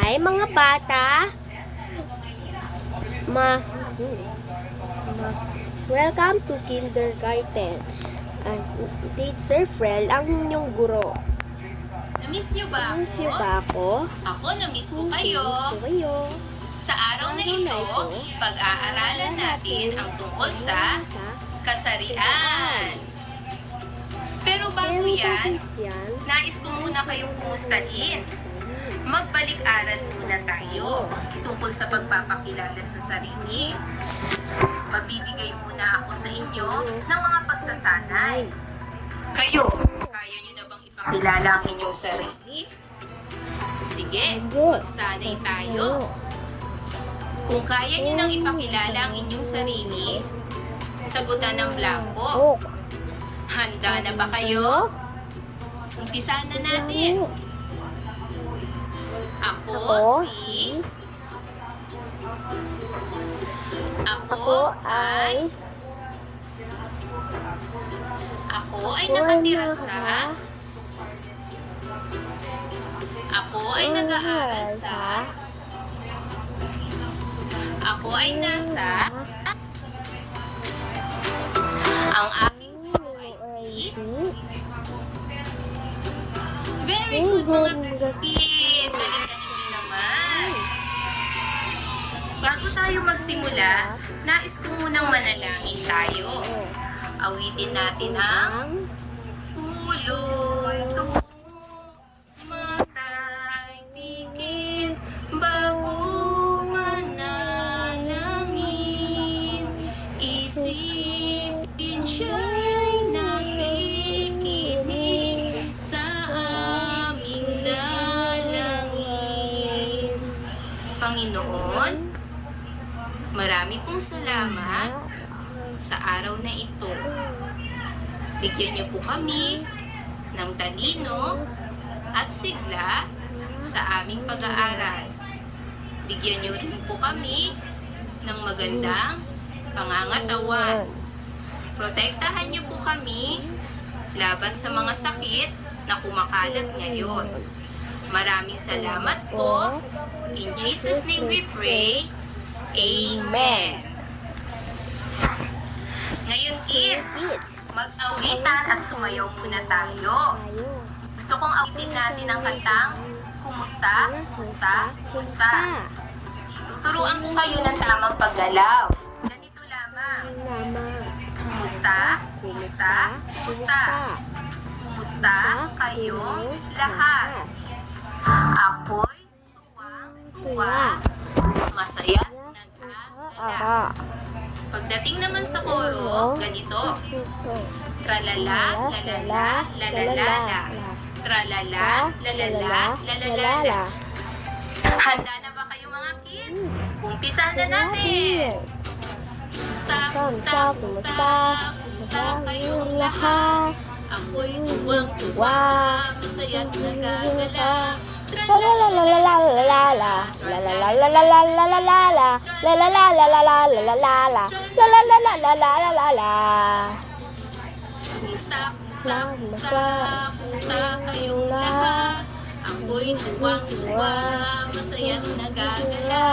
Hi mga bata. Ma, welcome to kindergarten. Teacher Frel, ang inyong guro. Namiss niyo ba ako? Namiss niyo ba ako? Ako, namiss ko kayo. Sa araw na ito, pag-aaralan natin ang tungkol sa kasarian. Pero bago yan, nais ko muna kayong kumustahin. Magbalik-aral muna tayo tungkol sa pagpapakilala sa sarili. Magbibigay muna ako sa inyo ng mga pagsasanay. Kayo, kaya nyo na bang ipakilala ang inyong sarili? Sige, magsanay tayo. Kung kaya nyo nang ipakilala ang inyong sarili, sagutan ng blanco. Handa na ba kayo? Umpisahan na natin. Ako ay nakatira sa Ako ay nag-aaral sa Ako ay nasa Ang aking guro ay si Very good mga kids! Galing-galing naman! Bago tayo magsimula, nais ko munang manalangin tayo. Awitin natin ang ulo'y tungo, mata'y pikit, bago manalangin, isipin siya'y nakikinig sa aming dalangin. Panginoon, marami pong salamat sa araw na ito. Bigyan niyo po kami ng talino at sigla sa aming pag-aaral. Bigyan niyo rin po kami ng magandang pangangatawan. Protektahan niyo po kami laban sa mga sakit na kumakalat ngayon. Maraming salamat po. In Jesus' name we pray. Amen. Ngayon kids, mag-awitan at sumayaw muna tayo. Gusto kong awitin natin ang kantang Kumusta, Kumusta, Kumusta. Tuturuan ko kayo ng tamang paggalaw. Ganito lamang. Kumusta, Kumusta, Kumusta. Kumusta kayong lahat? Ako'y tuwang-tuwa. Masaya nag-aalala. Pagdating naman sa koro, ganito. Tralala, lalala, lalalala. Tralala, lalala, lalalala. Handa na ba kayo mga kids? Umpisahan na natin! Kumusta, kumusta, kumusta, kumusta kayong lahat? Ako'y tuwang-tuwa, masaya't nagagala. Kumusta, kumusta, kumusta, kumusta kayong lahat? Ako'y tuwang-tuwa, masaya't nagagala.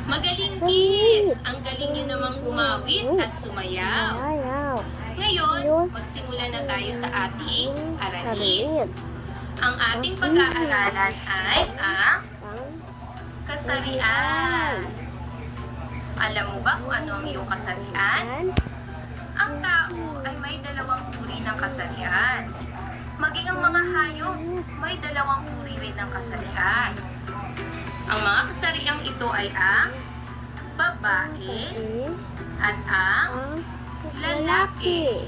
Magaling kids! Ang galing nyo namang umawit at sumayaw. Ngayon, magsimula na tayo sa ating aralin. Ang ating pag-aaralan ay ang kasarian. Alam mo ba kung ano ang iyong kasarian? Ang tao ay may dalawang uri ng kasarian. Maging ang mga hayop, may dalawang uri rin ng kasarian. Ang mga kasariang ito ay ang babae at ang lalaki.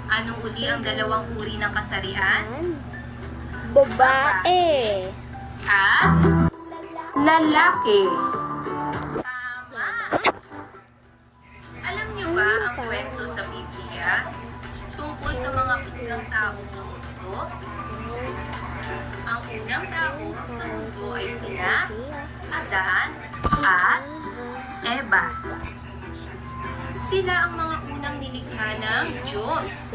Ano uli ang dalawang uri ng kasarian? Babae at lalaki. Tama! Alam niyo ba ang kwento sa Biblia tungkol sa mga unang tao sa mundo? Ang unang tao sa mundo ay sina Adan at Eva. Sila ang mga unang nilikha ng Diyos.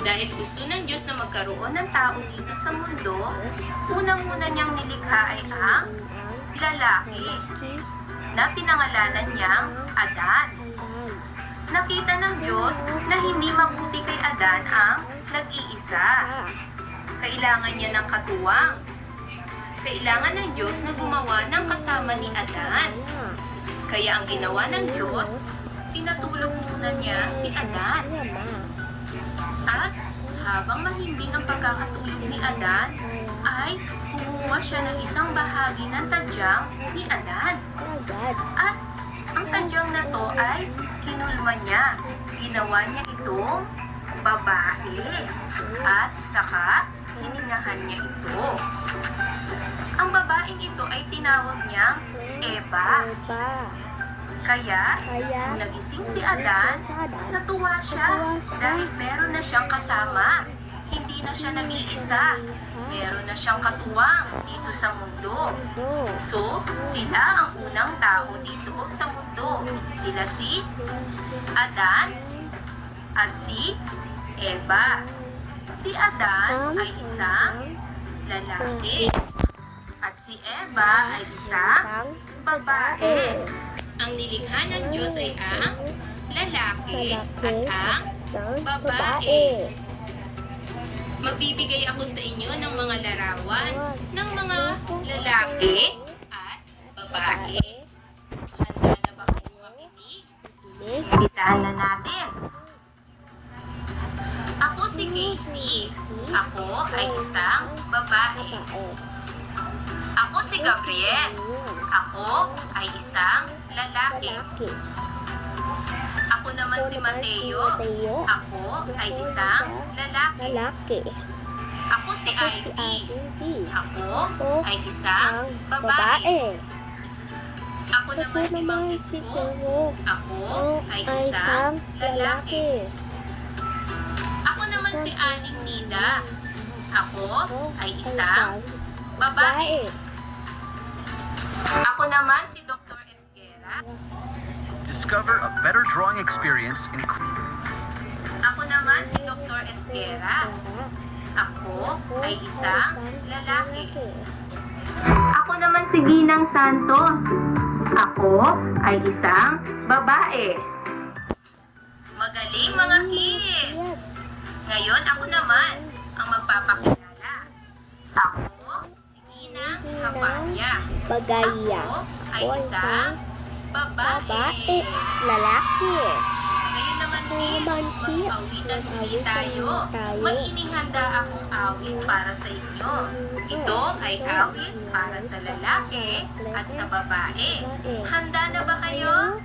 Dahil gusto ng Diyos na magkaroon ng tao dito sa mundo, unang-una niyang nilikha ay ang lalaki na pinangalanan niyang Adan. Nakita ng Diyos na hindi mabuti kay Adan ang nag-iisa. Kailangan niya ng katuwang. Kailangan ng Diyos na gumawa ng kasama ni Adan. Kaya ang ginawa ng Diyos, pinatulog muna niya si Adan. At habang mahimbing ang pagkakatulog ni Adan, ay kumuha siya ng isang bahagi ng tadyang ni Adan. At ang tadyang na to ay kinulma niya. Ginawa niya itong babae. At saka hiningahan niya ito. Ang babaeng ito ay tinawag niya Eva. Kaya, nung nagising si Adan, natuwa siya dahil meron na siyang kasama. Hindi na siya nag-iisa. Meron na siyang katuwang dito sa mundo. So, sila ang unang tao dito sa mundo. Sila si Adan at si Eva. Si Adan ay isang lalaki. At si Eva ay isang babae. Ang nilikha ng Diyos ay ang lalaki at ang babae. Magbibigay ako sa inyo ng mga larawan ng mga lalaki at babae. Handa na ba kayong makinig? Umpisahan na natin. Ako si Casey. Ako ay isang babae. Ako si Gabriel. Ako ay isang lalaki. Ako naman si Mateo. Ako ay isang lalaki. Ako si Ivy. Ako ay isang babae. Ako naman si Mang Isko. Ako ay isang lalaki. Ako naman si Aling Nida. Ako ay isang babae. Ako naman si Dr. Esquera. Discover a better drawing experience in Ako naman si Dr. Esquera. Ako ay isang lalaki. Ako naman si Ginang Santos. Ako ay isang babae. Magaling mga kids! Ngayon ako naman ang magpapakilala. Ako si Ginang Habaya. Bagaya. Ako ay isang babae. Lalaki. Ngayon naman kids, mag-awitan muli tayo. May inihanda akong awit para sa inyo. Ito ay awit para sa lalaki at sa babae. Handa na ba kayo?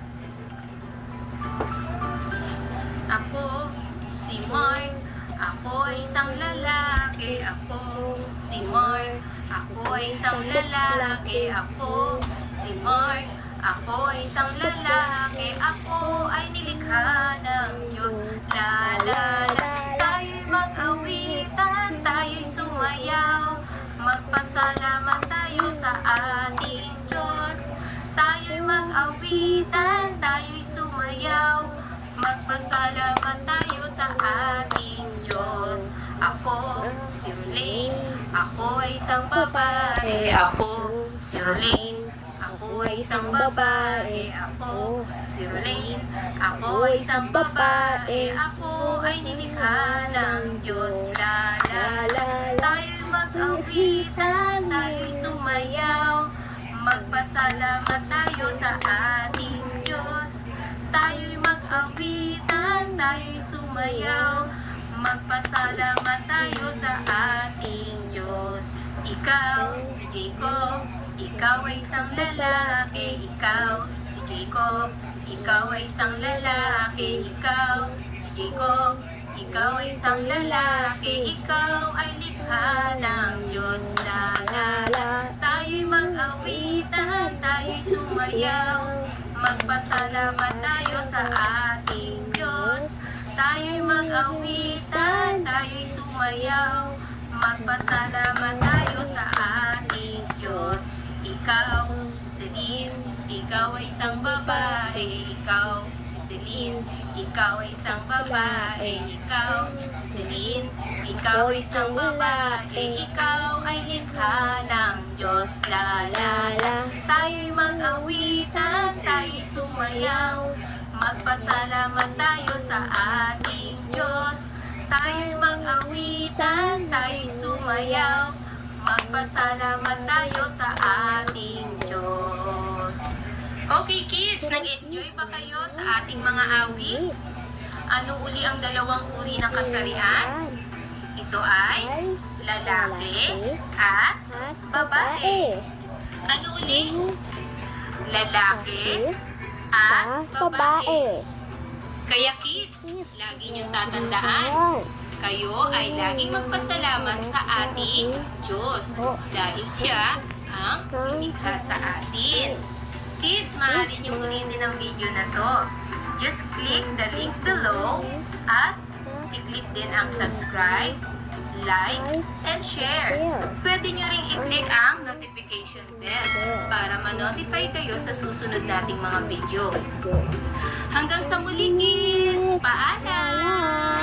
Ako si Mark. Ako ay isang lalaki. Ako si Mark. Ako ay isang lalaki. Ako si Mark. Ako ay isang lalaki. Ako ay nilikha ng Diyos. La la la. Tayo'y mag-awitan. Tayo'y sumayaw. Magpasalamat tayo sa ating Diyos. Tayo'y mag-awitan. Tayo'y sumayaw. Magpasalamat tayo sa ating Diyos. Ako si Rulaine. Ako ay isang babae. Ako si Rulaine. Ako ay isang babae. Ako si Rulaine. Ako ay isang babae. Ako ay nilikha ng Diyos. La la la. Tayo'y mag-awitan. Tayo'y sumayaw. Magpasalamat tayo sa ating Diyos. Tayo'y mag-awitan. Tayo'y sumayaw. Magpasalamat tayo sa ating Diyos. Ikaw si Jacob. Ikaw ay isang lalaki. Ikaw si Jacob. Ikaw ay isang lalaki. Ikaw si Jacob. Ikaw ay isang lalaki. Ikaw ay likha ng Diyos. La la la. Tayo'y mag-awitan. Tayo'y sumayaw. Magpasalamat tayo sa ating Diyos. Tayo'y mag-awitan. Tayo'y sumayaw. Magpasalamat tayo sa ating Diyos. ikaw, si Celine. Ikaw ay isang babae, ikaw, si Celine. Ikaw ay isang babae, ikaw, si Celine. Ikaw ay isang babae, ikaw ay likha ng Diyos. La la la. Tayo'y mag-awitan, tayo'y sumayaw. Magpasalamat tayo sa ating Diyos. Tayo'y mag-awitan, tayo'y sumayaw. Magpasalamat tayo sa ating Diyos. Okay kids, nag-enjoy ba kayo sa ating mga awit? Ano uli ang dalawang uri ng kasarian? Ito ay lalaki at babae. Ano uli? Lalaki at babae. Kaya kids, lagi niyong tatandaan, kayo ay laging magpasalamat sa ating Diyos dahil siya ang lumikha sa atin. Kids, maaari niyong ulitin ang video na to. Just click the link below at i-click din ang subscribe, like, and share. Pwede niyo ring i-click ang notification bell para ma-notify kayo sa susunod nating mga video. Hanggang sa muli, kids! Paalam!